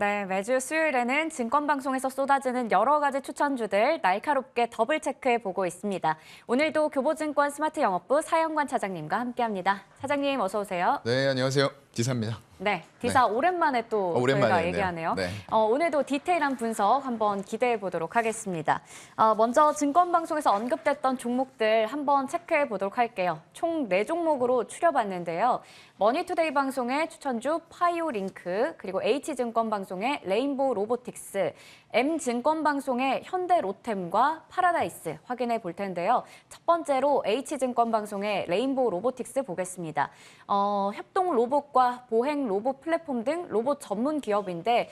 네, 매주 수요일에는 증권방송에서 쏟아지는 여러 가지 추천주들 날카롭게 더블 체크해보고 있습니다. 오늘도 교보증권 스마트영업부 사영관 차장님과 함께합니다. 차장님 어서 오세요. 네, 안녕하세요. 기사입니다. 네, 기사 네. 오랜만에 또 오랜만에 저희가 했네요. 얘기하네요. 네. 오늘도 디테일한 분석 한번 기대해 보도록 하겠습니다. 먼저 증권방송에서 언급됐던 종목들 한번 체크해 보도록 할게요. 총 4종목으로 추려봤는데요. 머니투데이 방송의 추천주 파이오링크, 그리고 H증권 방송의 레인보우 로보틱스, M증권 방송의 현대로템과 파라다이스 확인해 볼 텐데요. 첫 번째로 H증권 방송의 레인보우 로보틱스 보겠습니다. 협동 로봇과 보행 로봇 플랫폼 등 로봇 전문 기업인데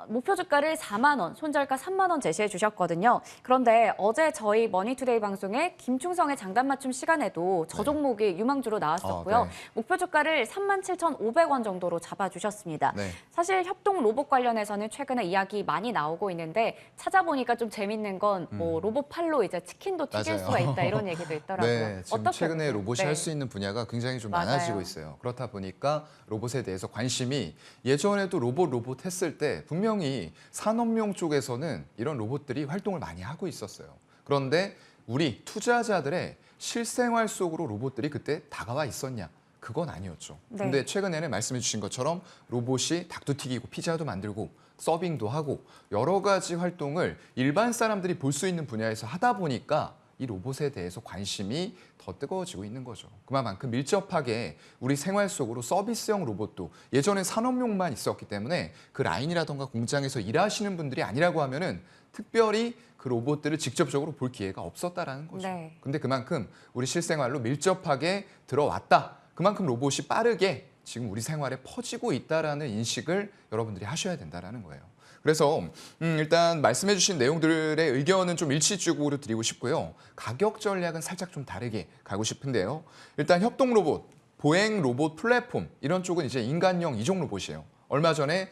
목표 주가를 4만 원, 손절가 3만 원 제시해 주셨거든요. 그런데 어제 저희 머니투데이 방송에 김충성의 장단 맞춤 시간에도 저 종목이 유망주로 나왔었고요. 네. 목표 주가를 37,500원 정도로 잡아주셨습니다. 네. 사실 협동 로봇 관련해서는 최근에 이야기 많이 나오고 있는데 찾아보니까 좀 재밌는 건 뭐 로봇 팔로 이제 치킨도 튀길 맞아요. 수가 있다 이런 얘기도 있더라고요. 네, 지금 어떻게 최근에 보세요? 로봇이 네. 할 수 있는 분야가 굉장히 좀 맞아요. 많아지고 있어요. 그렇다 보니까 로봇에 대해서 관심이 예전에도 로봇 했을 때 분명히 산업용 쪽에서는 이런 로봇들이 활동을 많이 하고 있었어요. 그런데 우리 투자자들의 실생활 속으로 로봇들이 그때 다가와 있었냐? 그건 아니었죠. 네. 근데 최근에는 말씀해 주신 것처럼 로봇이 닭도 튀기고 피자도 만들고 서빙도 하고 여러 가지 활동을 일반 사람들이 볼 수 있는 분야에서 하다 보니까 이 로봇에 대해서 관심이 더 뜨거워지고 있는 거죠. 그만큼 밀접하게 우리 생활 속으로 서비스형 로봇도 예전엔 산업용만 있었기 때문에 그 라인이라던가 공장에서 일하시는 분들이 아니라고 하면은 특별히 그 로봇들을 직접적으로 볼 기회가 없었다라는 거죠. 네. 근데 그만큼 우리 실생활로 밀접하게 들어왔다. 그만큼 로봇이 빠르게 지금 우리 생활에 퍼지고 있다라는 인식을 여러분들이 하셔야 된다라는 거예요. 그래서 일단 말씀해 주신 내용들의 의견은 좀 일치적으로 드리고 싶고요. 가격 전략은 살짝 좀 다르게 가고 싶은데요. 일단 협동 로봇, 보행 로봇 플랫폼 이런 쪽은 이제 인간형 이종 로봇이에요. 얼마 전에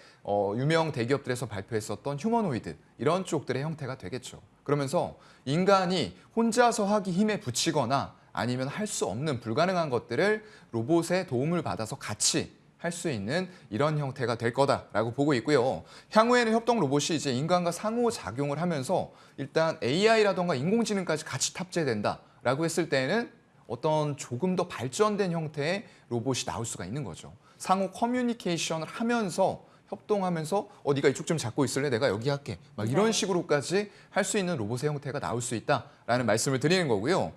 유명 대기업들에서 발표했었던 휴머노이드 이런 쪽들의 형태가 되겠죠. 그러면서 인간이 혼자서 하기 힘에 부치거나 아니면 할 수 없는 불가능한 것들을 로봇의 도움을 받아서 같이 할 수 있는 이런 형태가 될 거다라고 보고 있고요. 향후에는 협동 로봇이 이제 인간과 상호작용을 하면서 일단 AI라던가 인공지능까지 같이 탑재된다라고 했을 때에는 어떤 조금 더 발전된 형태의 로봇이 나올 수가 있는 거죠. 상호 커뮤니케이션을 하면서 협동하면서 네가 이쪽 좀 잡고 있을래? 내가 여기 할게. 막 이런 식으로까지 할 수 있는 로봇의 형태가 나올 수 있다라는 말씀을 드리는 거고요.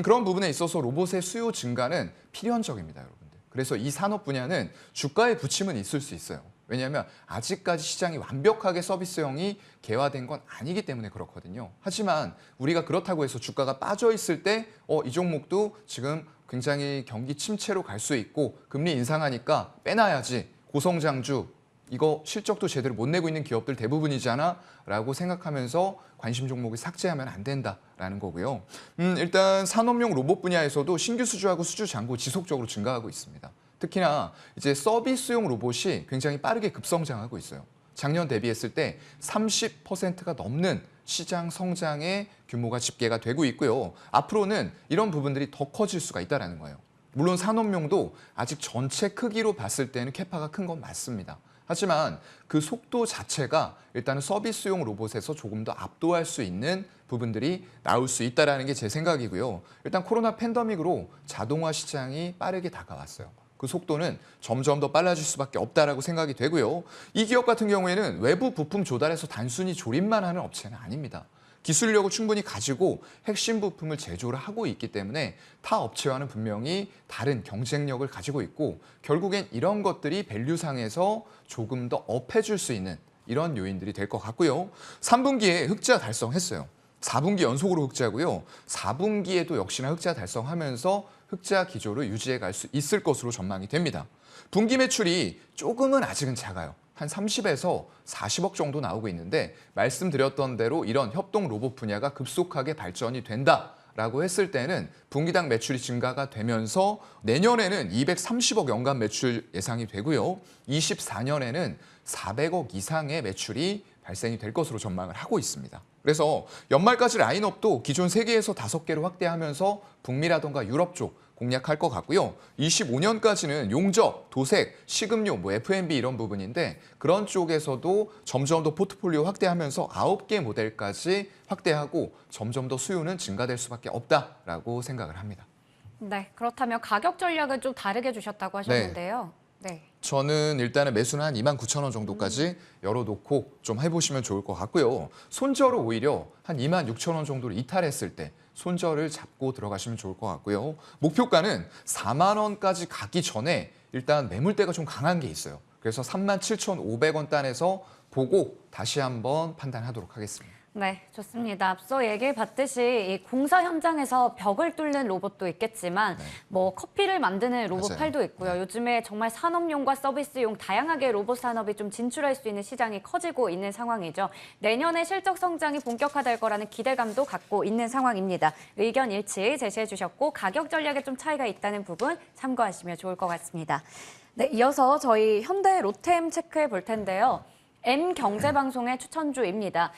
그런 부분에 있어서 로봇의 수요 증가는 필연적입니다, 여러분들. 그래서 이 산업 분야는 주가의 부침은 있을 수 있어요. 왜냐하면 아직까지 시장이 완벽하게 서비스형이 개화된 건 아니기 때문에 그렇거든요. 하지만 우리가 그렇다고 해서 주가가 빠져 있을 때 이 종목도 지금 굉장히 경기 침체로 갈 수 있고 금리 인상하니까 빼놔야지 고성장주 이거 실적도 제대로 못 내고 있는 기업들 대부분이잖아 라고 생각하면서 관심 종목을 삭제하면 안 된다라는 거고요. 일단 산업용 로봇 분야에서도 신규 수주하고 수주 잔고 지속적으로 증가하고 있습니다. 특히나 이제 서비스용 로봇이 굉장히 빠르게 급성장하고 있어요. 작년 대비했을 때 30%가 넘는 시장 성장의 규모가 집계가 되고 있고요. 앞으로는 이런 부분들이 더 커질 수가 있다는 거예요. 물론 산업용도 아직 전체 크기로 봤을 때는 캐파가 큰 건 맞습니다. 하지만 그 속도 자체가 일단은 서비스용 로봇에서 조금 더 압도할 수 있는 부분들이 나올 수 있다는 게 제 생각이고요. 일단 코로나 팬데믹으로 자동화 시장이 빠르게 다가왔어요. 그 속도는 점점 더 빨라질 수밖에 없다라고 생각이 되고요. 이 기업 같은 경우에는 외부 부품 조달해서 단순히 조립만 하는 업체는 아닙니다. 기술력을 충분히 가지고 핵심 부품을 제조를 하고 있기 때문에 타 업체와는 분명히 다른 경쟁력을 가지고 있고 결국엔 이런 것들이 밸류상에서 조금 더 업해줄 수 있는 이런 요인들이 될 것 같고요. 3분기에 흑자 달성했어요. 4분기 연속으로 흑자고요. 4분기에도 역시나 흑자 달성하면서 흑자 기조를 유지해 갈 수 있을 것으로 전망이 됩니다. 분기 매출이 조금은 아직은 작아요. 한 30에서 40억 정도 나오고 있는데 말씀드렸던 대로 이런 협동 로봇 분야가 급속하게 발전이 된다라고 했을 때는 분기당 매출이 증가가 되면서 내년에는 230억 연간 매출 예상이 되고요. 24년에는 400억 이상의 매출이 발생이 될 것으로 전망을 하고 있습니다. 그래서 연말까지 라인업도 기존 3개에서 5개로 확대하면서 북미라던가 유럽 쪽 공략할 것 같고요. 25년까지는 용접, 도색, 식음료, F&B 이런 부분인데 그런 쪽에서도 점점 더 포트폴리오 확대하면서 9개 모델까지 확대하고 점점 더 수요는 증가될 수밖에 없다라고 생각을 합니다. 네, 그렇다면 가격 전략을 좀 다르게 주셨다고 하셨는데요. 네. 저는 일단은 매수는 한 29,000원 정도까지 열어놓고 좀 해보시면 좋을 것 같고요. 손절을 오히려 한 26,000원 정도를 이탈했을 때 손절을 잡고 들어가시면 좋을 것 같고요. 목표가는 4만 원까지 가기 전에 일단 매물대가 좀 강한 게 있어요. 그래서 37,500원 단에서 보고 다시 한번 판단하도록 하겠습니다. 네, 좋습니다. 앞서 얘기해 봤듯이 이 공사 현장에서 벽을 뚫는 로봇도 있겠지만 뭐 커피를 만드는 로봇팔도 있고요. 요즘에 정말 산업용과 서비스용 다양하게 로봇 산업이 좀 진출할 수 있는 시장이 커지고 있는 상황이죠. 내년에 실적 성장이 본격화될 거라는 기대감도 갖고 있는 상황입니다. 의견 일치 제시해 주셨고 가격 전략에 좀 차이가 있다는 부분 참고하시면 좋을 것 같습니다. 네, 이어서 저희 현대 로템 체크해 볼 텐데요. M경제방송의 추천주입니다.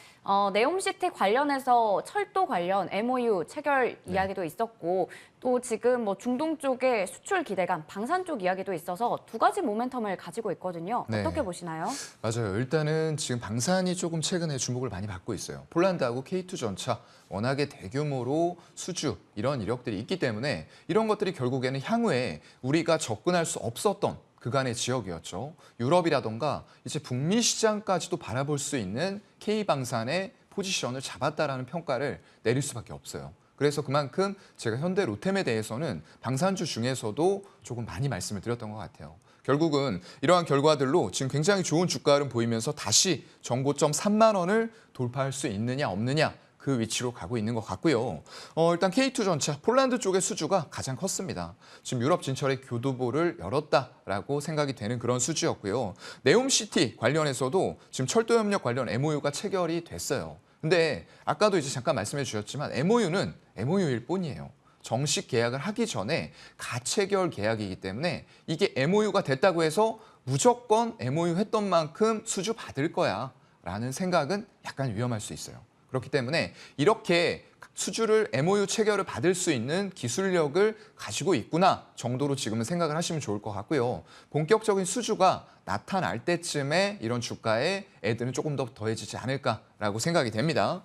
네옴시티 관련해서 철도 관련 MOU 체결 이야기도 있었고 또 지금 뭐 중동 쪽에 수출 기대감, 방산 쪽 이야기도 있어서 두 가지 모멘텀을 가지고 있거든요. 네. 어떻게 보시나요? 맞아요. 일단은 지금 방산이 조금 최근에 주목을 많이 받고 있어요. 폴란드하고 K2 전차 워낙에 대규모로 수주 이런 이력들이 있기 때문에 이런 것들이 결국에는 향후에 우리가 접근할 수 없었던 그간의 지역이었죠. 유럽이라던가 이제 북미 시장까지도 바라볼 수 있는 K방산의 포지션을 잡았다라는 평가를 내릴 수밖에 없어요. 그래서 그만큼 제가 현대 로템에 대해서는 방산주 중에서도 조금 많이 말씀을 드렸던 것 같아요. 결국은 이러한 결과들로 지금 굉장히 좋은 주가를 보이면서 다시 정고점 3만 원을 돌파할 수 있느냐 없느냐 그 위치로 가고 있는 것 같고요. 일단 K2 전차, 폴란드 쪽의 수주가 가장 컸습니다. 지금 유럽 진출의 교두보를 열었다라고 생각이 되는 그런 수주였고요. 네옴시티 관련해서도 지금 철도협력 관련 MOU가 체결이 됐어요. 근데 아까도 이제 잠깐 말씀해 주셨지만 MOU는 MOU일 뿐이에요. 정식 계약을 하기 전에 가체결 계약이기 때문에 이게 MOU가 됐다고 해서 무조건 MOU 했던 만큼 수주 받을 거야 라는 생각은 약간 위험할 수 있어요. 그렇기 때문에 이렇게 수주를 MOU 체결을 받을 수 있는 기술력을 가지고 있구나 정도로 지금은 생각을 하시면 좋을 것 같고요. 본격적인 수주가 나타날 때쯤에 이런 주가에 애들은 조금 더 더해지지 않을까라고 생각이 됩니다.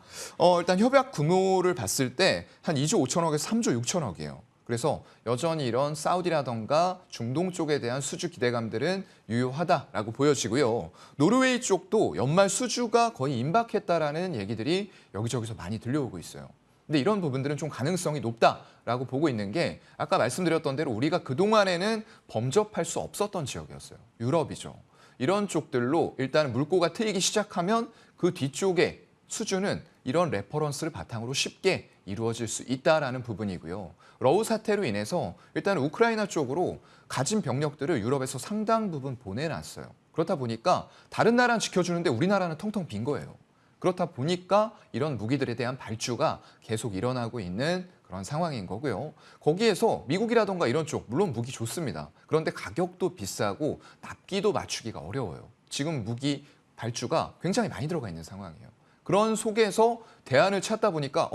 일단 협약 규모를 봤을 때 한 2조 5천억에서 3조 6천억이에요. 그래서 여전히 이런 사우디라던가 중동 쪽에 대한 수주 기대감들은 유효하다라고 보여지고요. 노르웨이 쪽도 연말 수주가 거의 임박했다라는 얘기들이 여기저기서 많이 들려오고 있어요. 근데 이런 부분들은 좀 가능성이 높다라고 보고 있는 게 아까 말씀드렸던 대로 우리가 그동안에는 범접할 수 없었던 지역이었어요. 유럽이죠. 이런 쪽들로 일단 물꼬가 트이기 시작하면 그 뒤쪽에 수주는 이런 레퍼런스를 바탕으로 쉽게 이루어질 수 있다라는 부분이고요. 러우 사태로 인해서 일단 우크라이나 쪽으로 가진 병력들을 유럽에서 상당 부분 보내놨어요. 그렇다 보니까 다른 나라는 지켜주는데 우리나라는 텅텅 빈 거예요. 그렇다 보니까 이런 무기들에 대한 발주가 계속 일어나고 있는 그런 상황인 거고요. 거기에서 미국이라던가 이런 쪽 물론 무기 좋습니다. 그런데 가격도 비싸고 납기도 맞추기가 어려워요. 지금 무기 발주가 굉장히 많이 들어가 있는 상황이에요. 그런 속에서 대안을 찾다 보니까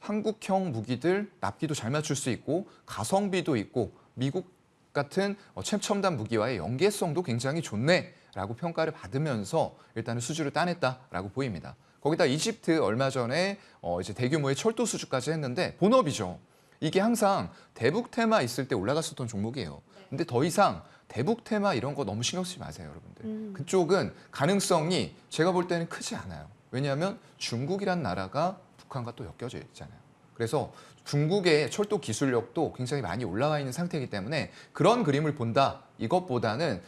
한국형 무기들 납기도 잘 맞출 수 있고 가성비도 있고 미국 같은 최첨단 무기와의 연계성도 굉장히 좋네라고 평가를 받으면서 일단은 수주를 따냈다라고 보입니다. 거기다 이집트 얼마 전에 이제 대규모의 철도 수주까지 했는데 본업이죠. 이게 항상 대북 테마 있을 때 올라갔었던 종목이에요. 근데 더 이상 대북 테마 이런 거 너무 신경 쓰지 마세요, 여러분들. 그쪽은 가능성이 제가 볼 때는 크지 않아요. 왜냐하면 중국이란 나라가 북한과 또 엮여져 있잖아요. 그래서 중국의 철도 기술력도 굉장히 많이 올라와 있는 상태이기 때문에 그런 그림을 본다 이것보다는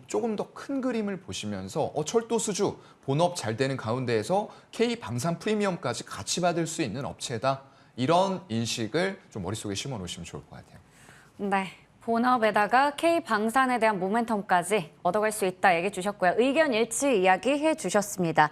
조금 더 큰 그림을 보시면서 철도 수주 본업 잘 되는 가운데에서 K방산 프리미엄까지 같이 받을 수 있는 업체다. 이런 인식을 좀 머릿속에 심어 놓으시면 좋을 것 같아요. 네. 본업에다가 K방산에 대한 모멘텀까지 얻어갈 수 있다 얘기 주셨고요. 의견 일치 이야기해 주셨습니다.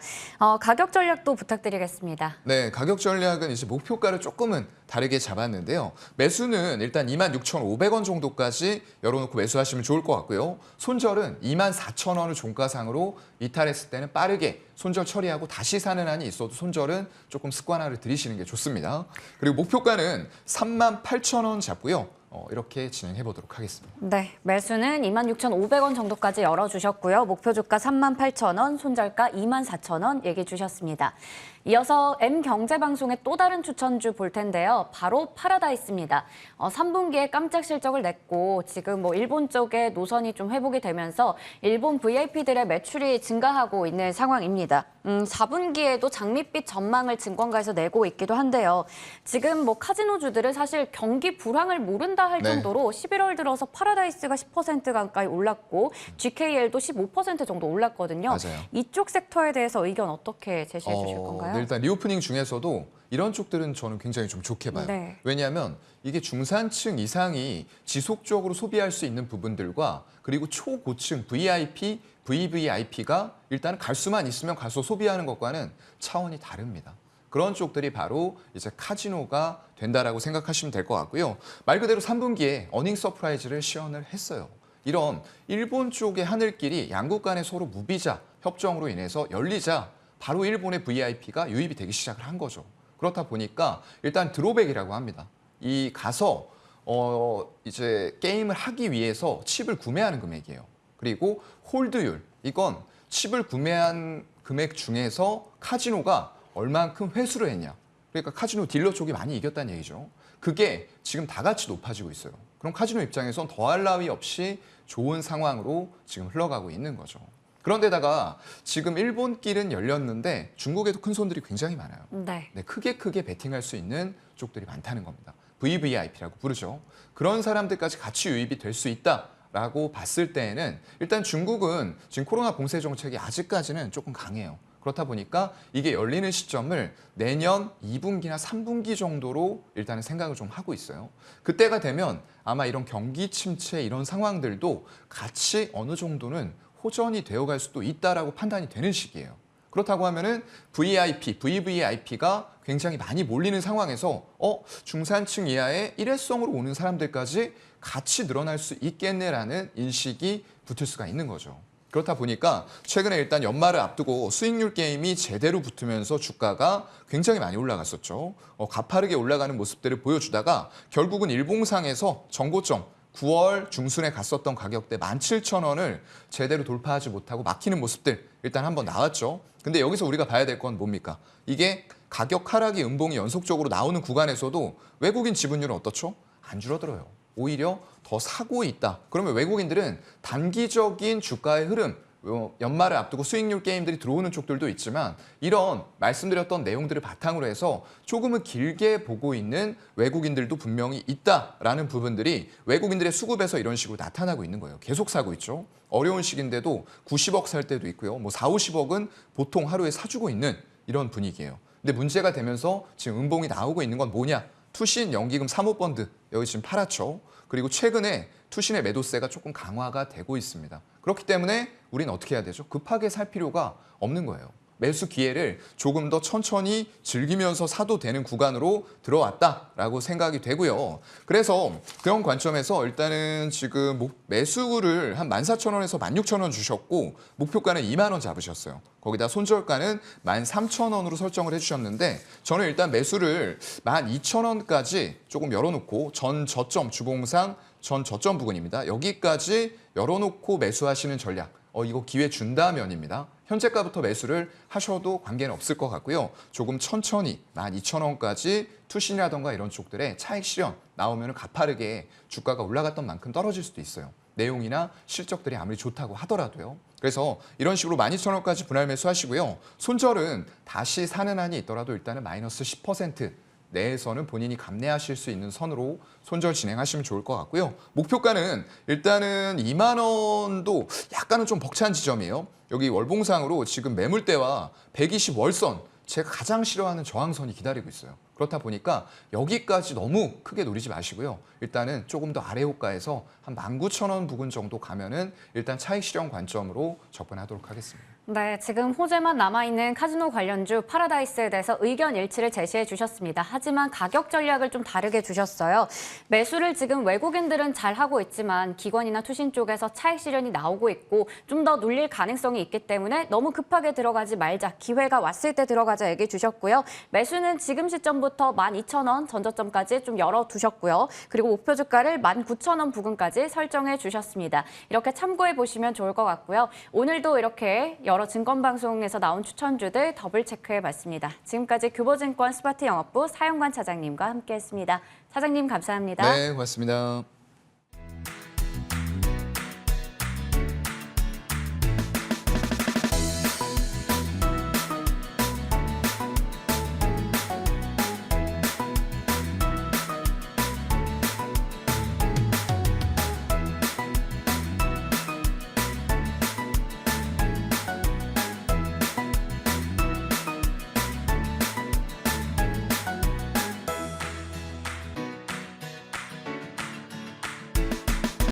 가격 전략도 부탁드리겠습니다. 네, 가격 전략은 이제 목표가를 조금은 다르게 잡았는데요. 매수는 일단 26,500원 정도까지 열어놓고 매수하시면 좋을 것 같고요. 손절은 24,000원을 종가상으로 이탈했을 때는 빠르게 손절 처리하고 다시 사는 한이 있어도 손절은 조금 습관화를 들이시는 게 좋습니다. 그리고 목표가는 38,000원 잡고요. 이렇게 진행해 보도록 하겠습니다. 네, 매수는 26,500원 정도까지 열어주셨고요. 목표 주가 38,000원, 손절가 24,000원 얘기 주셨습니다. 이어서 M경제방송의 또 다른 추천주 볼 텐데요. 바로 파라다이스입니다. 3분기에 깜짝 실적을 냈고 지금 일본 쪽에 노선이 좀 회복이 되면서 일본 VIP들의 매출이 증가하고 있는 상황입니다. 4분기에도 장밋빛 전망을 증권가에서 내고 있기도 한데요. 지금 카지노주들은 사실 경기 불황을 모른다 할 네. 정도로 11월 들어서 파라다이스가 10% 가까이 올랐고 GKL도 15% 정도 올랐거든요. 맞아요. 이쪽 섹터에 대해서 의견 어떻게 제시해 주실 건가요? 네, 일단 리오프닝 중에서도 이런 쪽들은 저는 굉장히 좀 좋게 봐요. 네. 왜냐하면 이게 중산층 이상이 지속적으로 소비할 수 있는 부분들과 그리고 초고층 VIP, VVIP가 일단 갈 수만 있으면 가서 소비하는 것과는 차원이 다릅니다. 그런 쪽들이 바로 이제 카지노가 된다라고 생각하시면 될 것 같고요. 말 그대로 3분기에 어닝 서프라이즈를 시연을 했어요. 이런 일본 쪽의 하늘길이 양국 간의 서로 무비자 협정으로 인해서 열리자 바로 일본의 VIP가 유입이 되기 시작을 한 거죠. 그렇다 보니까 일단 드로백이라고 합니다. 이 가서 이제 게임을 하기 위해서 칩을 구매하는 금액이에요. 그리고 홀드율, 이건 칩을 구매한 금액 중에서 카지노가 얼만큼 회수를 했냐. 그러니까 카지노 딜러 쪽이 많이 이겼다는 얘기죠. 그게 지금 다 같이 높아지고 있어요. 그럼 카지노 입장에선 더할 나위 없이 좋은 상황으로 지금 흘러가고 있는 거죠. 그런데다가 지금 일본 길은 열렸는데 중국에도 큰 손들이 굉장히 많아요. 네. 네, 크게 베팅할 수 있는 쪽들이 많다는 겁니다. VVIP라고 부르죠. 그런 사람들까지 같이 유입이 될 수 있다라고 봤을 때에는 일단 중국은 지금 코로나 봉쇄 정책이 아직까지는 조금 강해요. 그렇다 보니까 이게 열리는 시점을 내년 2분기나 3분기 정도로 일단은 생각을 좀 하고 있어요. 그때가 되면 아마 이런 경기 침체 이런 상황들도 같이 어느 정도는 호전이 되어갈 수도 있다라고 판단이 되는 시기예요. 그렇다고 하면은 VIP, VVIP가 굉장히 많이 몰리는 상황에서 중산층 이하의 일회성으로 오는 사람들까지 같이 늘어날 수 있겠네라는 인식이 붙을 수가 있는 거죠. 그렇다 보니까 최근에 일단 연말을 앞두고 수익률 게임이 제대로 붙으면서 주가가 굉장히 많이 올라갔었죠. 가파르게 올라가는 모습들을 보여주다가 결국은 일봉상에서 정고점 9월 중순에 갔었던 가격대 17,000원을 제대로 돌파하지 못하고 막히는 모습들 일단 한번 나왔죠. 근데 여기서 우리가 봐야 될 건 뭡니까? 이게 가격 하락이 음봉이 연속적으로 나오는 구간에서도 외국인 지분율은 어떻죠? 안 줄어들어요. 오히려 더 사고 있다. 그러면 외국인들은 단기적인 주가의 흐름, 연말을 앞두고 수익률 게임들이 들어오는 쪽들도 있지만 이런 말씀드렸던 내용들을 바탕으로 해서 조금은 길게 보고 있는 외국인들도 분명히 있다라는 부분들이 외국인들의 수급에서 이런 식으로 나타나고 있는 거예요. 계속 사고 있죠. 어려운 시기인데도 90억 살 때도 있고요. 4, 50억은 보통 하루에 사주고 있는 이런 분위기예요. 근데 문제가 되면서 지금 음봉이 나오고 있는 건 뭐냐? 투신 연기금 사모펀드 여기 지금 팔았죠. 그리고 최근에 투신의 매도세가 조금 강화가 되고 있습니다. 그렇기 때문에 우리는 어떻게 해야 되죠? 급하게 살 필요가 없는 거예요. 매수 기회를 조금 더 천천히 즐기면서 사도 되는 구간으로 들어왔다라고 생각이 되고요. 그래서 그런 관점에서 일단은 지금 매수를 한 14,000원에서 16,000원 주셨고 목표가는 2만 원 잡으셨어요. 거기다 손절가는 13,000원으로 설정을 해주셨는데 저는 일단 매수를 12,000원까지 조금 열어놓고 전 저점 주봉상 전 저점 부근입니다. 여기까지 열어놓고 매수하시는 전략. 이거 기회 준다면입니다. 현재가부터 매수를 하셔도 관계는 없을 것 같고요. 조금 천천히 12,000원까지 투신이라던가 이런 쪽들의 차익 실현 나오면 가파르게 주가가 올라갔던 만큼 떨어질 수도 있어요. 내용이나 실적들이 아무리 좋다고 하더라도요. 그래서 이런 식으로 12,000원까지 분할 매수하시고요. 손절은 다시 사는 한이 있더라도 일단은 마이너스 10% 내에서는 본인이 감내하실 수 있는 선으로 손절 진행하시면 좋을 것 같고요. 목표가는 일단은 2만 원도 약간은 좀 벅찬 지점이에요. 여기 월봉상으로 지금 매물대와 120월선 제가 가장 싫어하는 저항선이 기다리고 있어요. 그렇다 보니까 여기까지 너무 크게 노리지 마시고요. 일단은 조금 더 아래 호가에서 한 19,000원 부근 정도 가면은 일단 차익 실현 관점으로 접근하도록 하겠습니다. 네, 지금 호재만 남아있는 카지노 관련주 파라다이스에 대해서 의견 일치를 제시해 주셨습니다. 하지만 가격 전략을 좀 다르게 주셨어요. 매수를 지금 외국인들은 잘 하고 있지만 기관이나 투신 쪽에서 차익 실현이 나오고 있고 좀 더 눌릴 가능성이 있기 때문에 너무 급하게 들어가지 말자. 기회가 왔을 때 들어가자 얘기 주셨고요. 매수는 지금 시점부터 12,000원 전저점까지 좀 열어두셨고요. 그리고 목표 주가를 19,000원 부근까지 설정해 주셨습니다. 이렇게 참고해 보시면 좋을 것 같고요. 오늘도 이렇게 여러 증권방송에서 나온 추천주들 더블 체크해봤습니다. 지금까지 교보증권 스마트 영업부 사영관 차장님과 함께했습니다. 차장님 감사합니다. 네, 고맙습니다.